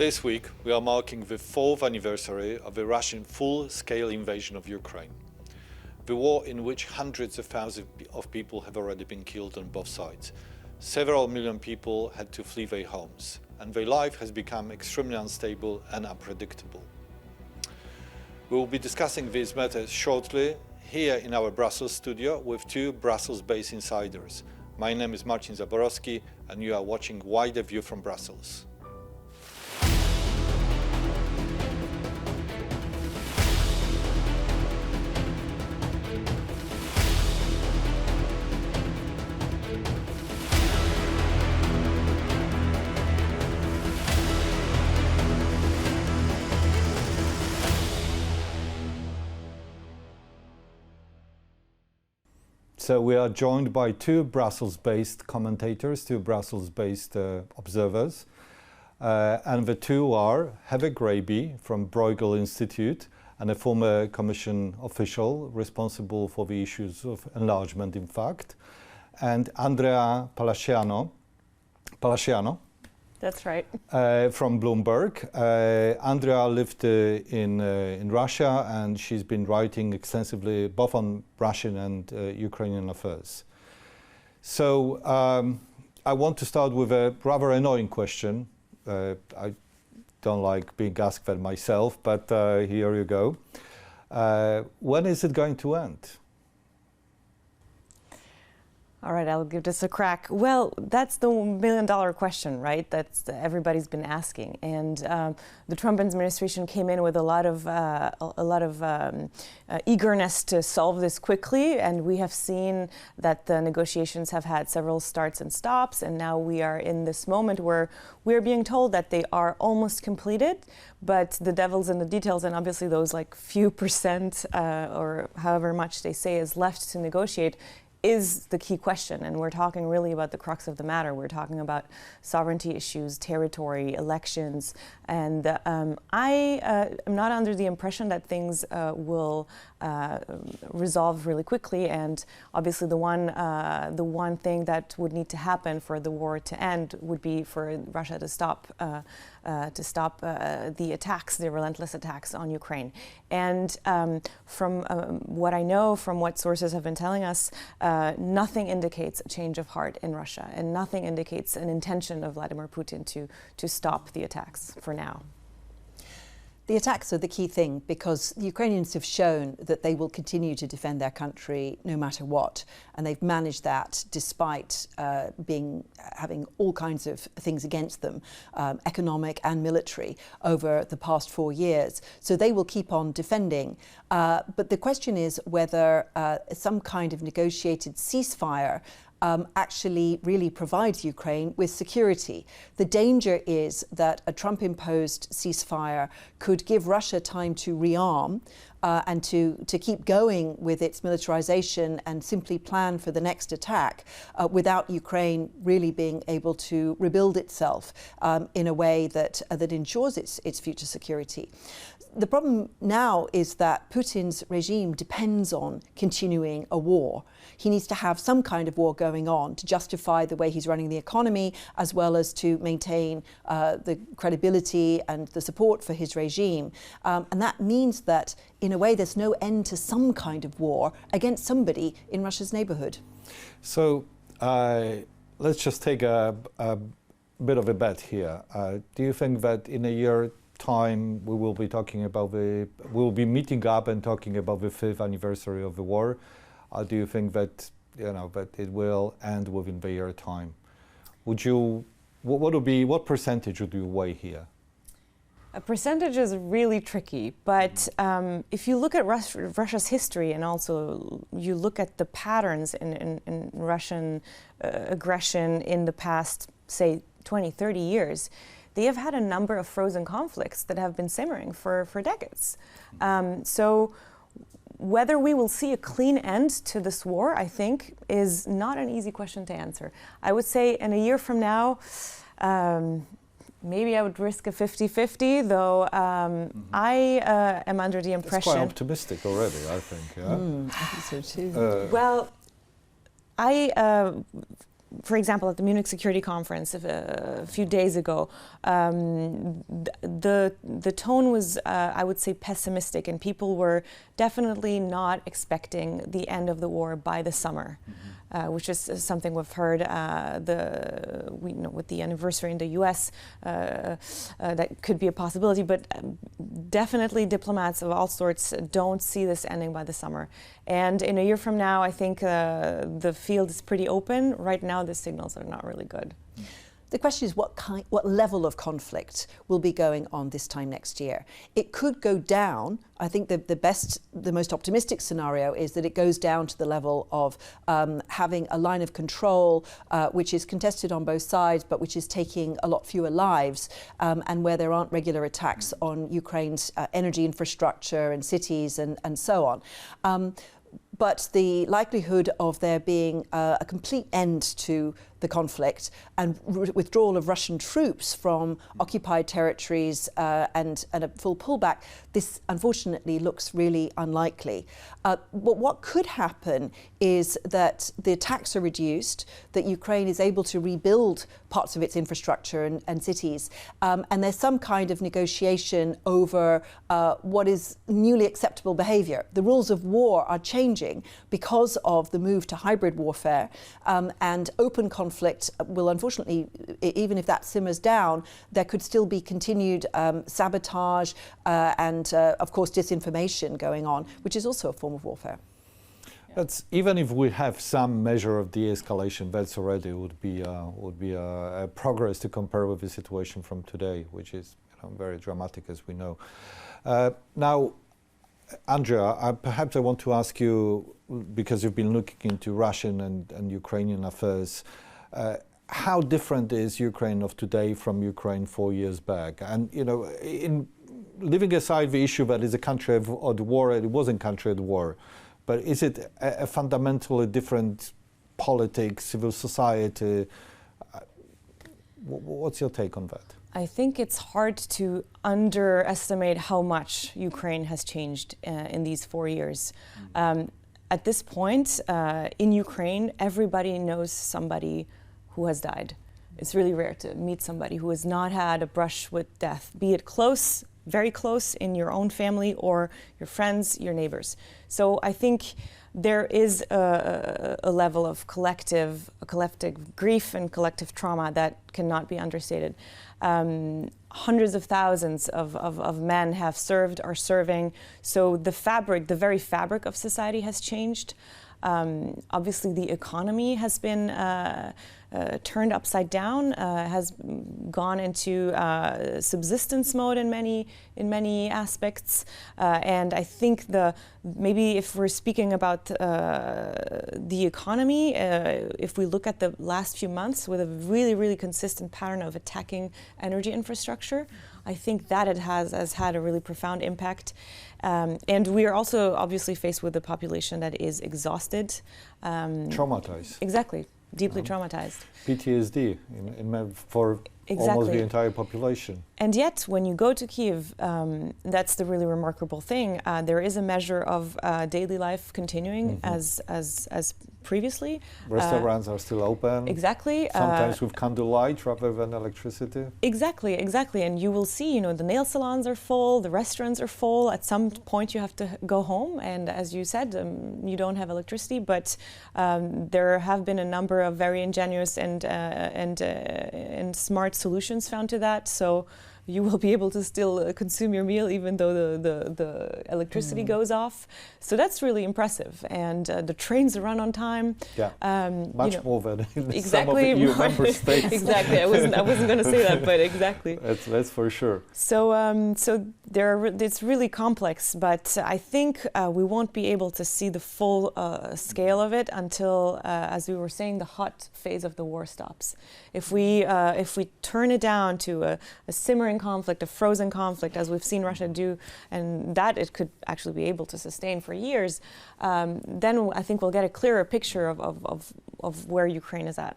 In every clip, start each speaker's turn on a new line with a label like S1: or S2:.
S1: This week, we are marking the 4th anniversary of the Russian full-scale invasion of Ukraine. The war in which hundreds of thousands of people have already been killed on both sides. Several million people had to flee their homes, and their life has become extremely unstable and unpredictable. We will be discussing these matters shortly here in our Brussels studio with two Brussels-based insiders. My name is Marcin Zaborowski, and you are watching Wider View from Brussels. So we are joined by two Brussels-based commentators, two Brussels-based observers. And the two are Grabbe from Bruegel Institute and a former Commission official responsible for the issues of enlargement, in fact, and Andrea Palasciano.
S2: That's right.
S1: From Bloomberg. Andrea lived in Russia, and she's been writing extensively both on Russian and Ukrainian affairs. So I want to start with a rather annoying question. I don't like being asked that myself, but here you go. When is it going to end?
S2: All right, I'll give this a crack. Well, that's the million-dollar question, right? That's everybody's been asking. And the Trump administration came in with a lot of eagerness to solve this quickly, and we have seen that the negotiations have had several starts and stops, and now we are in this moment where we're being told that they are almost completed, but the devil's in the details, and obviously those like few percent or however much they say is left to negotiate is the key question, and we're talking really about the crux of the matter. We're talking about sovereignty issues, territory, elections, and I am not under the impression that things will resolve really quickly. And obviously, the one thing that would need to happen for the war to end would be for Russia to stop the attacks, the relentless attacks on Ukraine. And from what I know, from what sources have been telling us, nothing indicates a change of heart in Russia, and nothing indicates an intention of Vladimir Putin to stop the attacks for now.
S3: The attacks are the key thing, because the Ukrainians have shown that they will continue to defend their country no matter what, and they've managed that despite having all kinds of things against them, economic and military, over the past 4 years. So they will keep on defending. But the question is whether some kind of negotiated ceasefire actually really provides Ukraine with security. The danger is that a Trump-imposed ceasefire could give Russia time to rearm and to keep going with its militarization and simply plan for the next attack without Ukraine really being able to rebuild itself in a way that ensures its future security. The problem now is that Putin's regime depends on continuing a war. He needs to have some kind of war going on to justify the way he's running the economy, as well as to maintain the credibility and the support for his regime. And that means that, in a way, there's no end to some kind of war against somebody in Russia's neighborhood.
S1: So let's just take a bit of a bet here. Do you think that in a year time we will be talking about we'll be meeting up and talking about the 5th anniversary of the war? Or do you think that that it will end within the year time? What percentage would you weigh here?
S2: A percentage is really tricky, but if you look at Russia's history, and also you look at the patterns in Russian aggression in the past, say, 20, 30 years, they have had a number of frozen conflicts that have been simmering for decades. So whether we will see a clean end to this war, I think, is not an easy question to answer. I would say in a year from now, maybe I would risk a 50-50, though I am under the impression...
S1: It's quite optimistic already, I think. Yeah?
S3: I think so too.
S2: Well, for example, at the Munich Security Conference a few days ago, the tone was, I would say, pessimistic, and people were definitely not expecting the end of the war by the summer, which is something we've heard. With the anniversary in the U.S., that could be a possibility, but definitely diplomats of all sorts don't see this ending by the summer. And in a year from now, I think the field is pretty open. Right now, the signals are not really good.
S3: The question is what level of conflict will be going on this time next year. It could go down. I think the most optimistic scenario is that it goes down to the level of having a line of control which is contested on both sides, but which is taking a lot fewer lives, and where there aren't regular attacks on Ukraine's energy infrastructure and cities and so on. But the likelihood of there being a complete end to the conflict and withdrawal of Russian troops from occupied territories and a full pullback, this unfortunately looks really unlikely. But what could happen is that the attacks are reduced, that Ukraine is able to rebuild parts of its infrastructure and cities, and there's some kind of negotiation over what is newly acceptable behavior. The rules of war are changing because of the move to hybrid warfare, and open conflict will unfortunately, even if that simmers down, there could still be continued sabotage and of course disinformation going on, which is also a form of warfare.
S1: That's, even if we have some measure of de-escalation, that's already would be a progress to compare with the situation from today, which is very dramatic, as we know. Now, Andrea, perhaps I want to ask you, because you've been looking into Russian and Ukrainian affairs, how different is Ukraine of today from Ukraine 4 years back? And in leaving aside the issue that is a country at war, it wasn't a country at war, but is it a fundamentally different politics, civil society? What's your take on that?
S2: I think it's hard to underestimate how much Ukraine has changed in these 4 years. At this point, in Ukraine, everybody knows somebody who has died. It's really rare to meet somebody who has not had a brush with death, be it close, very close in your own family or your friends, your neighbors. So I think there is a level of collective grief and collective trauma that cannot be understated. Hundreds of thousands of men have served, are serving. So the very fabric of society has changed. Obviously, the economy has been turned upside down, has gone into subsistence mode in many aspects. And I think maybe if we're speaking about the economy, if we look at the last few months with a really, really consistent pattern of attacking energy infrastructure, I think that it has had a really profound impact. And we are also obviously faced with a population that is exhausted.
S1: Traumatized.
S2: Exactly. Deeply traumatized.
S1: PTSD for almost the entire population.
S2: And yet, when you go to Kyiv, that's the really remarkable thing. There is a measure of daily life continuing as previously.
S1: Restaurants are still open.
S2: Exactly.
S1: Sometimes with candlelight rather than electricity.
S2: Exactly. And you will see, the nail salons are full, the restaurants are full. At some point, you have to go home. And as you said, you don't have electricity. But there have been a number of very ingenious and smart solutions found to that. So you will be able to still consume your meal even though the electricity goes off. So that's really impressive. And the trains run on time.
S1: Yeah, much more than in
S2: exactly,
S1: some of the EU member states.
S2: Exactly, I wasn't going to say that, but exactly.
S1: That's for sure.
S2: So it's really complex, but I think we won't be able to see the full scale of it until, as we were saying, the hot phase of the war stops. If we turn it down to a simmering conflict, a frozen conflict, as we've seen Russia do, and that it could actually be able to sustain for years, then I think we'll get a clearer picture of where Ukraine is at.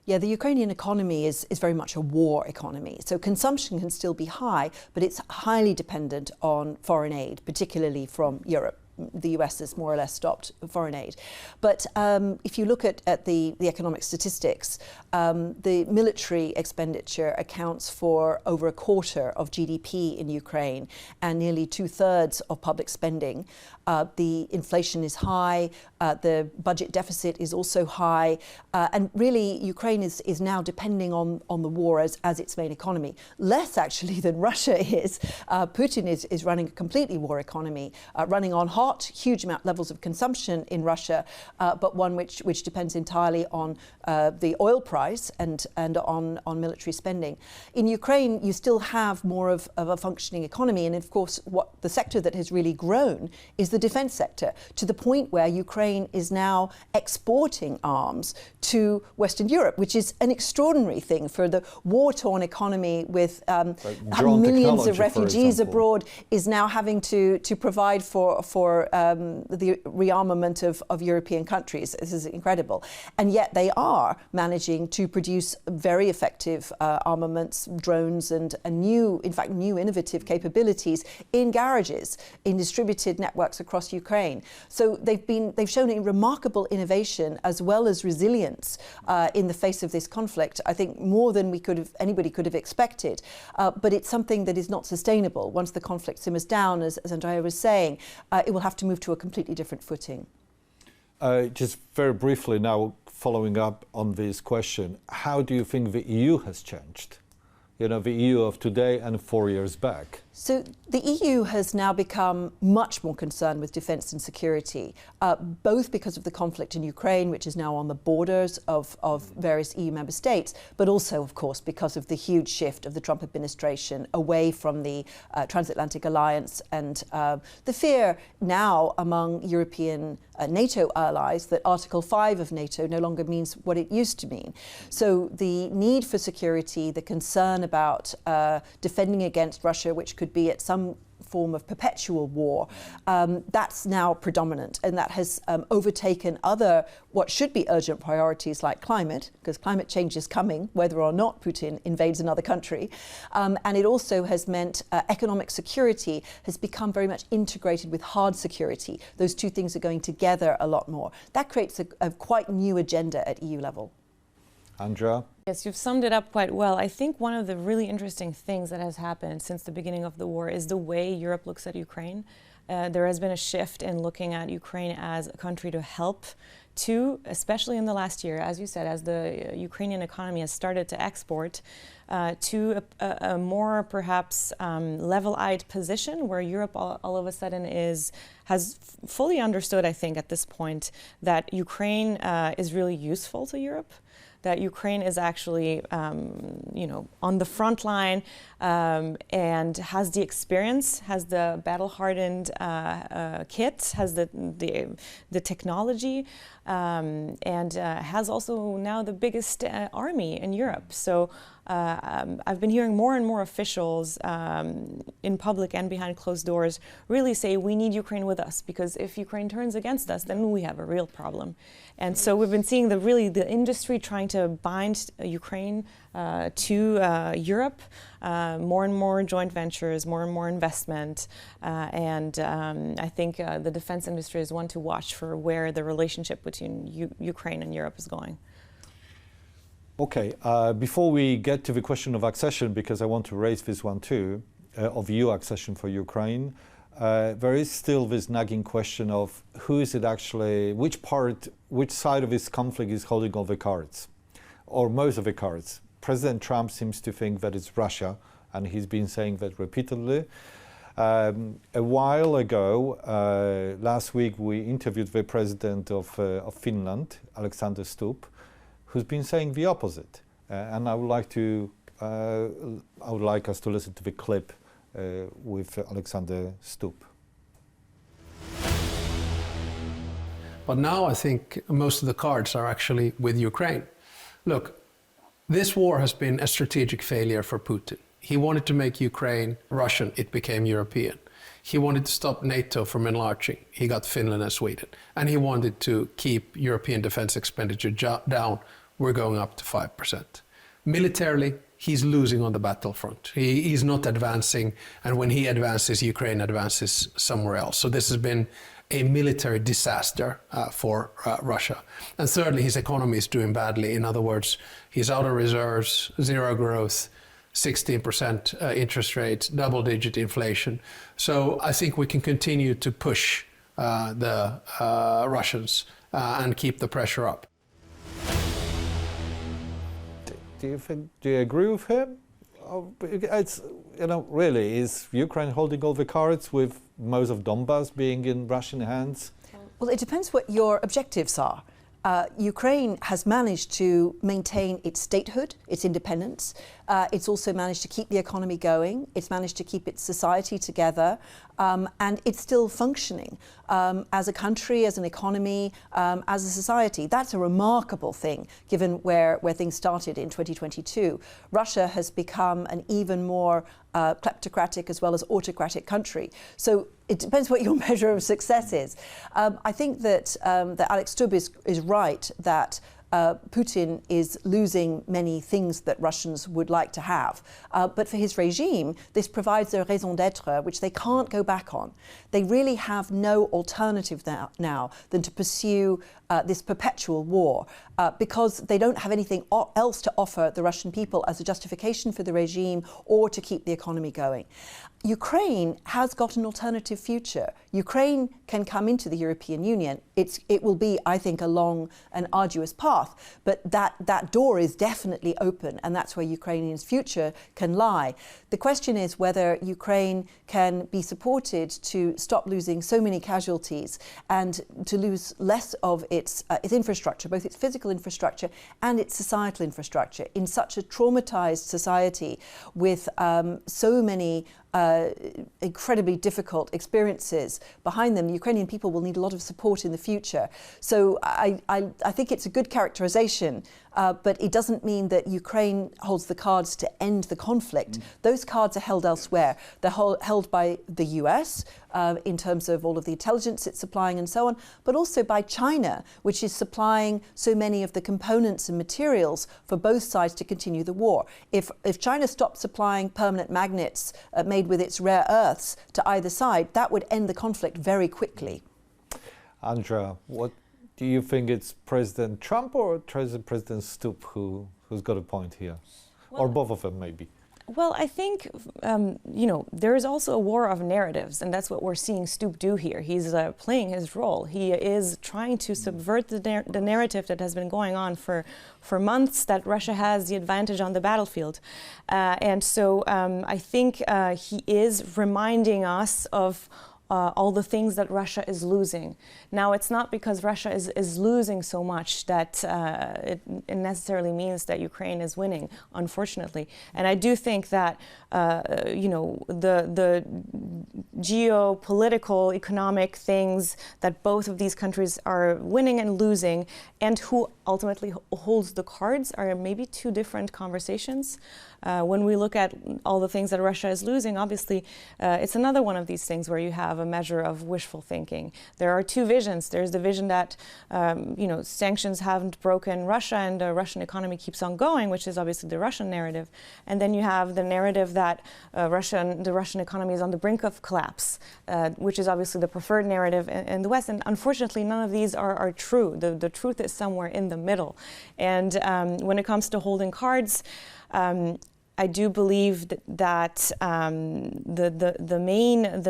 S3: Yeah, the Ukrainian economy is very much a war economy. So consumption can still be high, but it's highly dependent on foreign aid, particularly from Europe. the US has more or less stopped foreign aid. But if you look at the economic statistics, the military expenditure accounts for over a quarter of GDP in Ukraine and nearly 2/3 of public spending. The inflation is high, the budget deficit is also high, and really Ukraine is now depending on the war as its main economy. Less actually than Russia is. Putin is running a completely war economy, running on huge levels of consumption in Russia, but one which depends entirely on the oil price and on military spending. In Ukraine, you still have more of a functioning economy, and of course, what the sector that has really grown is the defense sector, to the point where Ukraine is now exporting arms to Western Europe, which is an extraordinary thing for the war-torn economy with having millions of refugees abroad, is now having to provide for the rearmament of European countries. This is incredible. And yet they are managing to produce very effective armaments, drones, and new innovative capabilities in garages, in distributed networks across Ukraine. So they've shown a remarkable innovation as well as resilience in the face of this conflict, I think more than anybody could have expected. But it's something that is not sustainable. Once the conflict simmers down, as Andrea was saying, it will have to move to a completely different footing.
S1: Just very briefly now, following up on this question, how do you think the EU has changed? You know, the EU of today and 4 years back.
S3: So the EU has now become much more concerned with defence and security, both because of the conflict in Ukraine, which is now on the borders of various EU member states, but also, of course, because of the huge shift of the Trump administration away from the transatlantic alliance and the fear now among European NATO allies that Article 5 of NATO no longer means what it used to mean. So the need for security, the concern about defending against Russia, which could be at some form of perpetual war, that's now predominant, and that has overtaken other what should be urgent priorities like climate, because climate change is coming whether or not Putin invades another country, and it also has meant economic security has become very much integrated with hard security. Those two things are going together a lot more. That creates a quite new agenda at EU level.
S1: Andrea?
S2: Yes, you've summed it up quite well. I think one of the really interesting things that has happened since the beginning of the war is the way Europe looks at Ukraine. There has been a shift in looking at Ukraine as a country to help to, especially in the last year, as you said, as the Ukrainian economy has started to export, to a more perhaps level-eyed position where Europe all of a sudden has fully understood, I think, at this point, that Ukraine is really useful to Europe, that Ukraine is actually, on the front line and has the experience, has the battle-hardened kit, has the technology, and has also now the biggest army in Europe. So I've been hearing more and more officials in public and behind closed doors really say we need Ukraine with us, because if Ukraine turns against us, then we have a real problem. And so we've been seeing the industry trying to bind Ukraine to Europe, more and more joint ventures, more and more investment, and I think the defense industry is one to watch for where the relationship between Ukraine and Europe is going.
S1: Okay, before we get to the question of accession, because I want to raise this one too, of EU accession for Ukraine, there is still this nagging question of who is it actually, which side of this conflict is holding all the cards, or most of the cards. President Trump seems to think that it's Russia, and he's been saying that repeatedly. A while ago, last week, we interviewed the president of Finland, Alexander Stubb, who's been saying the opposite. And I would like us to listen to the clip with Alexander Stubb.
S4: But now I think most of the cards are actually with Ukraine. Look, this war has been a strategic failure for Putin. He wanted to make Ukraine Russian, it became European. He wanted to stop NATO from enlarging, he got Finland and Sweden. And he wanted to keep European defense expenditure down, we're going up to 5%. Militarily, he's losing on the battlefront. He's not advancing, and when he advances, Ukraine advances somewhere else. So this has been a military disaster for Russia. And thirdly, his economy is doing badly. In other words, he's out of reserves, zero growth, 16% interest rates, double-digit inflation. So I think we can continue to push the Russians and keep the pressure up.
S1: Do you agree with him? It's, really, is Ukraine holding all the cards with most of Donbass being in Russian hands?
S3: Well, it depends what your objectives are. Ukraine has managed to maintain its statehood, its independence. It's also managed to keep the economy going. It's managed to keep its society together. And it's still functioning as a country, as an economy, as a society. That's a remarkable thing, given where things started in 2022. Russia has become an even more kleptocratic as well as autocratic country. So it depends what your measure of success is. I think that Alex Stubb is right that Putin is losing many things that Russians would like to have. But for his regime, this provides a raison d'etre which they can't go back on. They really have no alternative now than to pursue this perpetual war because they don't have anything else to offer the Russian people as a justification for the regime or to keep the economy going. Ukraine has got an alternative future. Ukraine can come into the European Union. It will be, I think, a long and arduous path, but that door is definitely open, and that's where Ukrainians' future can lie. The question is whether Ukraine can be supported to stop losing so many casualties and to lose less of its infrastructure, both its physical infrastructure and its societal infrastructure, in such a traumatized society with so many incredibly difficult experiences behind them. The Ukrainian people will need a lot of support in the future. So I think it's a good characterization, but it doesn't mean that Ukraine holds the cards to end the conflict. Those cards are held elsewhere. They're held by the US in terms of all of the intelligence it's supplying and so on, but also by China, which is supplying so many of the components and materials for both sides to continue the war. If China stopped supplying permanent magnets made with its rare earths to either side, that would end the conflict very quickly.
S1: Andrea, what do you think, it's President Trump or President Stubb who's got a point here? Or both of them, maybe?
S2: Well, I think, there is also a war of narratives, and that's what we're seeing Stubb do here. He's playing his role. He is trying to subvert the narrative that has been going on for months, that Russia has the advantage on the battlefield. And so I think he is reminding us of all the things that Russia is losing. Now, it's not because Russia is losing so much that it necessarily means that Ukraine is winning, unfortunately. And I do think that, the geopolitical, economic things that both of these countries are winning and losing, and who ultimately holds the cards, are maybe two different conversations. When we look at all the things that Russia is losing, obviously, it's another one of these things where you have a measure of wishful thinking. There are two visions. There's the vision that, sanctions haven't broken Russia and the Russian economy keeps on going, which is obviously the Russian narrative. And then you have the narrative that the Russian economy is on the brink of collapse, which is obviously the preferred narrative in the West. And unfortunately, none of these are true. The truth is somewhere in the middle. And when it comes to holding cards, I do believe that the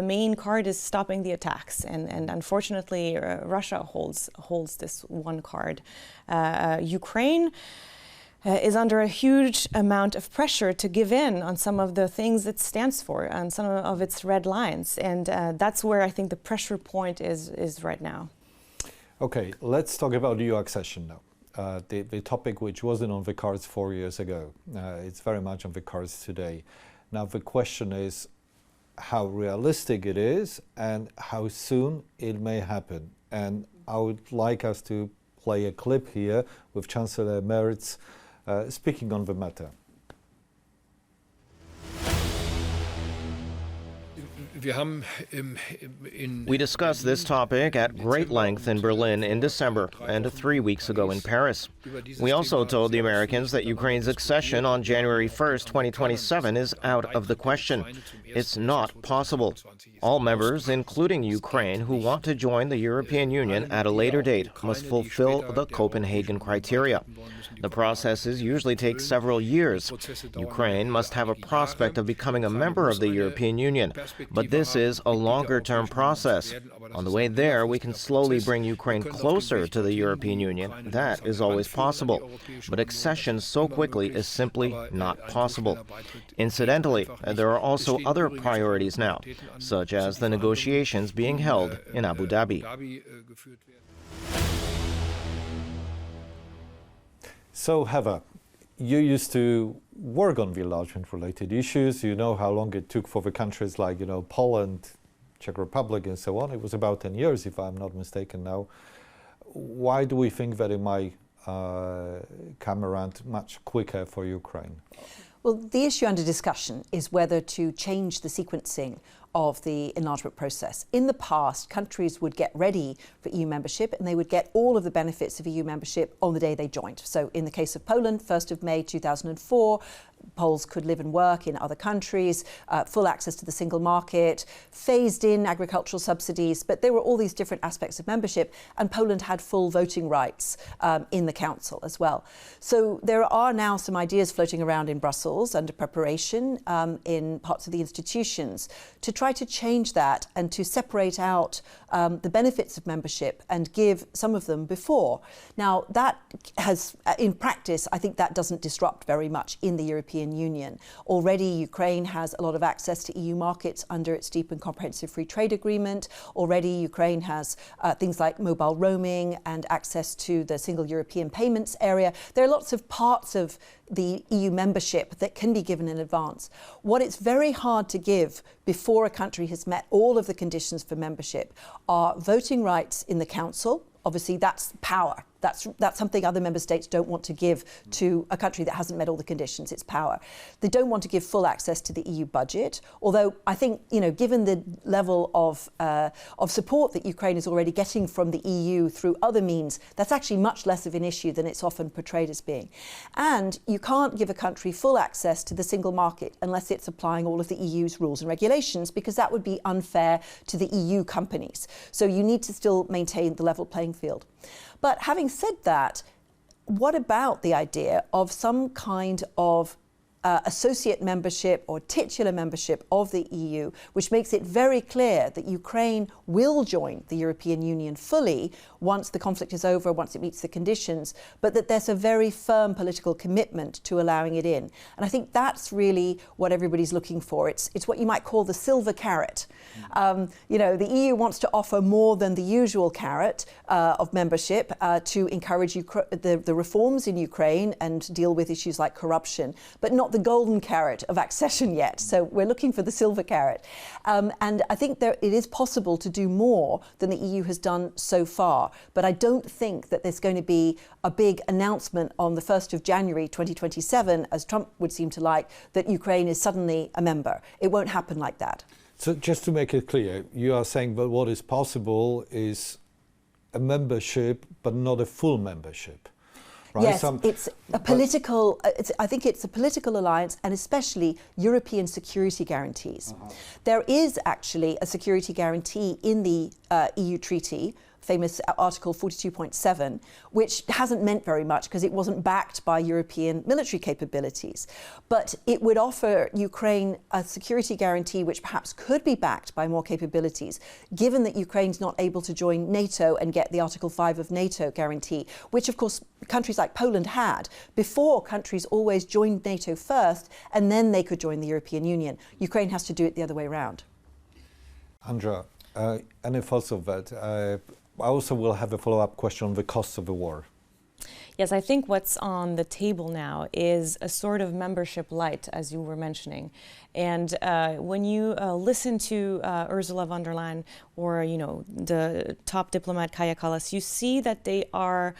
S2: main card is stopping the attacks, and unfortunately, Russia holds this one card. Ukraine is under a huge amount of pressure to give in on some of the things it stands for, on some of its red lines, and that's where I think the pressure point is right now.
S1: Okay, let's talk about EU accession now. The topic which wasn't on the cards 4 years ago. It's very much on the cards today. Now the question is how realistic it is and how soon it may happen. And I would like us to play a clip here with Chancellor Merz speaking on the matter.
S5: We discussed this topic at great length in Berlin in December and 3 weeks ago in Paris. We also told the Americans that Ukraine's accession on January 1st, 2027 is out of the question. It's not possible. All members, including Ukraine, who want to join the European Union at a later date must fulfill the Copenhagen criteria. The processes usually take several years. Ukraine must have a prospect of becoming a member of the European Union, but this is a longer-term process. On the way there, we can slowly bring Ukraine closer to the European Union. That is always possible. But accession so quickly is simply not possible. Incidentally, there are also other priorities now, such as the negotiations being held in Abu Dhabi.
S1: So, Heva, you used to work on enlargement-related issues. You know how long it took for the countries like, Poland, Czech Republic, and so on. It was about 10 years, if I'm not mistaken now. Why do we think that it might come around much quicker for Ukraine?
S3: Well, the issue under discussion is whether to change the sequencing of the enlargement process. In the past, countries would get ready for EU membership and they would get all of the benefits of EU membership on the day they joined. So in the case of Poland, 1st of May 2004, Poles could live and work in other countries, full access to the single market, phased in agricultural subsidies, but there were all these different aspects of membership, and Poland had full voting rights in the Council as well. So there are now some ideas floating around in Brussels under preparation in parts of the institutions to try to change that and to separate out the benefits of membership and give some of them before. Now that has, in practice, I think that doesn't disrupt very much in the European Union. Already Ukraine has a lot of access to EU markets under its deep and comprehensive free trade agreement. Already Ukraine has things like mobile roaming and access to the single European payments area. There are lots of parts of the EU membership that can be given in advance. What it's very hard to give before a country has met all of the conditions for membership are voting rights in the Council. Obviously, that's power. That's something other member states don't want to give to a country that hasn't met all the conditions. It's power. They don't want to give full access to the EU budget, although I think, given the level of support that Ukraine is already getting from the EU through other means, that's actually much less of an issue than it's often portrayed as being. And you can't give a country full access to the single market unless it's applying all of the EU's rules and regulations, because that would be unfair to the EU companies. So you need to still maintain the level playing field. But having said that, what about the idea of some kind of associate membership or titular membership of the EU, which makes it very clear that Ukraine will join the European Union fully once the conflict is over, once it meets the conditions, but that there's a very firm political commitment to allowing it in. And I think that's really what everybody's looking for. It's what you might call the silver carrot. The EU wants to offer more than the usual carrot of membership to encourage the reforms in Ukraine and deal with issues like corruption, but not the golden carrot of accession yet. So we're looking for the silver carrot. And I think it is possible to do more than the EU has done so far. But I don't think that there's going to be a big announcement on the 1st of January 2027, as Trump would seem to like, that Ukraine is suddenly a member. It won't happen like that.
S1: So just to make it clear, you are saying that what is possible is a membership, but not a full membership. Right?
S3: Yes, it's a political. I think it's a political alliance, and especially European security guarantees. There is actually a security guarantee in the EU treaty, famous Article 42.7, which hasn't meant very much because it wasn't backed by European military capabilities. But it would offer Ukraine a security guarantee which perhaps could be backed by more capabilities, given that Ukraine's not able to join NATO and get the Article 5 of NATO guarantee, which of course countries like Poland had. Before, countries always joined NATO first and then they could join the European Union. Ukraine has to do it the other way around.
S1: Andrea, any thoughts of that? I also will have a follow-up question on the costs of the war.
S2: Yes, I think what's on the table now is a sort of membership light, as you were mentioning. And when you listen to Ursula von der Leyen or the top diplomat Kaja Kallas, you see that they are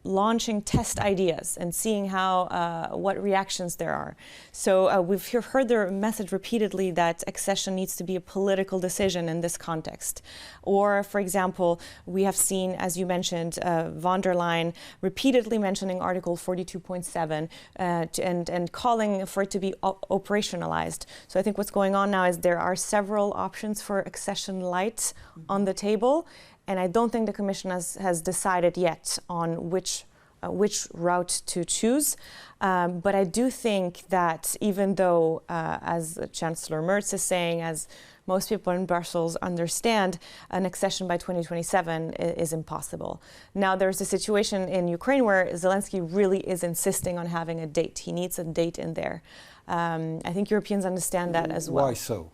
S2: launching test ideas and seeing how what reactions there are. So we've heard their message repeatedly that accession needs to be a political decision in this context. Or, for example, we have seen, as you mentioned, von der Leyen repeatedly mentioning Article 42.7 and calling for it to be operationalized. So I think what's going on now is there are several options for accession light on the table. And I don't think the Commission has decided yet on which route to choose. But I do think that even though, as Chancellor Merz is saying, as most people in Brussels understand, an accession by 2027 is impossible. Now, there's a situation in Ukraine where Zelensky really is insisting on having a date. He needs a date in there. I think Europeans understand that as well.
S1: Why so?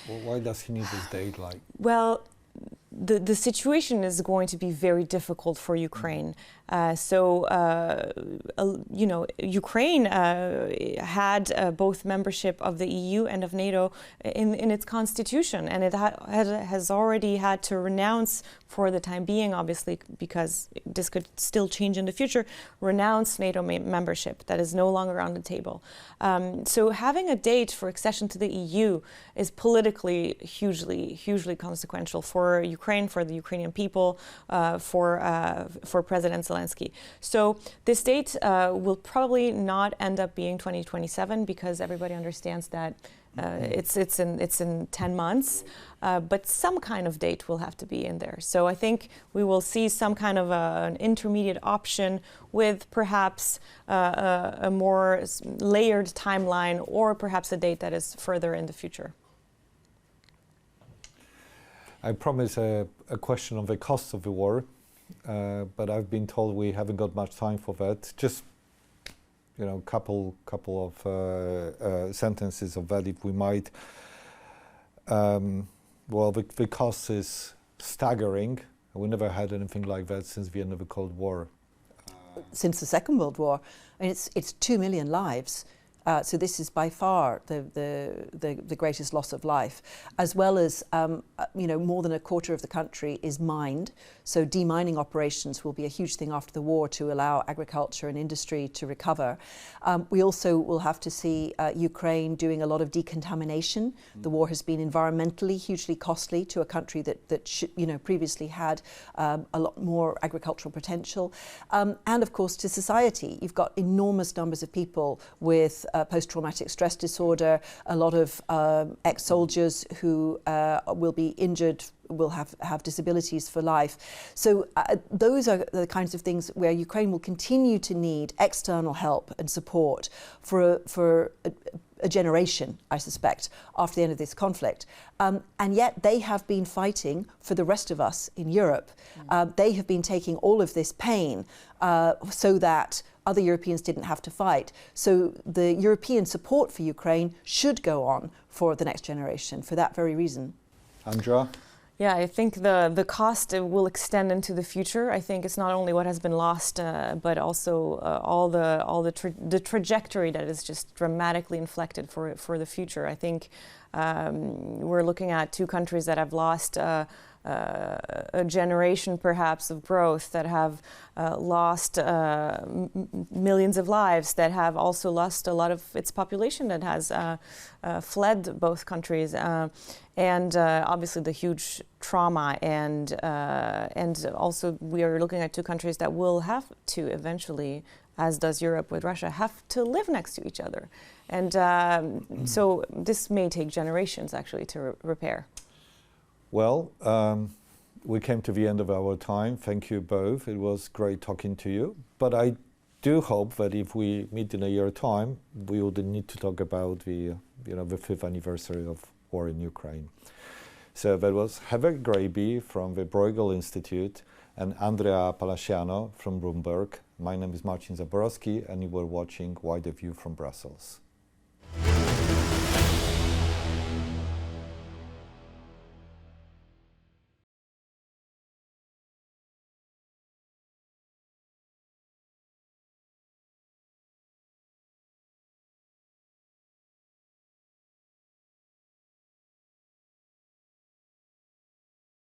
S1: Well, why does he need this date?
S2: Well, the situation is going to be very difficult for Ukraine. Ukraine had both membership of the EU and of NATO in its constitution, and it has already had to renounce, for the time being, obviously, because this could still change in the future, renounce NATO membership. That is no longer on the table. So having a date for accession to the EU is politically hugely consequential for Ukraine, for the Ukrainian people, for President Zelensky. So this date will probably not end up being 2027 because everybody understands that it's in 10 months, but some kind of date will have to be in there. So I think we will see some kind of an intermediate option with perhaps a more layered timeline or perhaps a date that is further in the future.
S1: I promise a question on the cost of the war, but I've been told we haven't got much time for that. Just couple of sentences of that, if we might. Well, the cost is staggering. We never had anything like that since the end of the Cold War.
S3: Since the Second World War, I mean, it's 2 million lives. So this is by far the greatest loss of life, as well as more than a quarter of the country is mined. So demining operations will be a huge thing after the war to allow agriculture and industry to recover. We also will have to see Ukraine doing a lot of decontamination. The war has been environmentally hugely costly to a country that previously had a lot more agricultural potential, and of course to society. You've got enormous numbers of people with post-traumatic stress disorder, a lot of ex-soldiers who will be injured, will have disabilities for life. So those are the kinds of things where Ukraine will continue to need external help and support for a generation, I suspect, after the end of this conflict. And yet they have been fighting for the rest of us in Europe. They have been taking all of this pain so that other Europeans didn't have to fight. So the European support for Ukraine should go on for the next generation for that very reason.
S1: Andrea?
S2: Yeah, I think the cost will extend into the future. I think it's not only what has been lost, but also all the trajectory that is just dramatically inflected for the future. I think we're looking at two countries that have lost a generation perhaps of growth, that have lost millions of lives, that have also lost a lot of its population, that has fled both countries, and obviously the huge trauma, and also we are looking at two countries that will have to eventually, as does Europe with Russia, have to live next to each other. And so this may take generations actually to repair.
S1: Well, we came to the end of our time. Thank you both. It was great talking to you. But I do hope that if we meet in a year's time, we would need to talk about the 5th anniversary of war in Ukraine. So that was Heather Grabbe from the Bruegel Institute and Andrea Palasciano from Bloomberg. My name is Marcin Zaborowski, and you were watching Wider View from Brussels.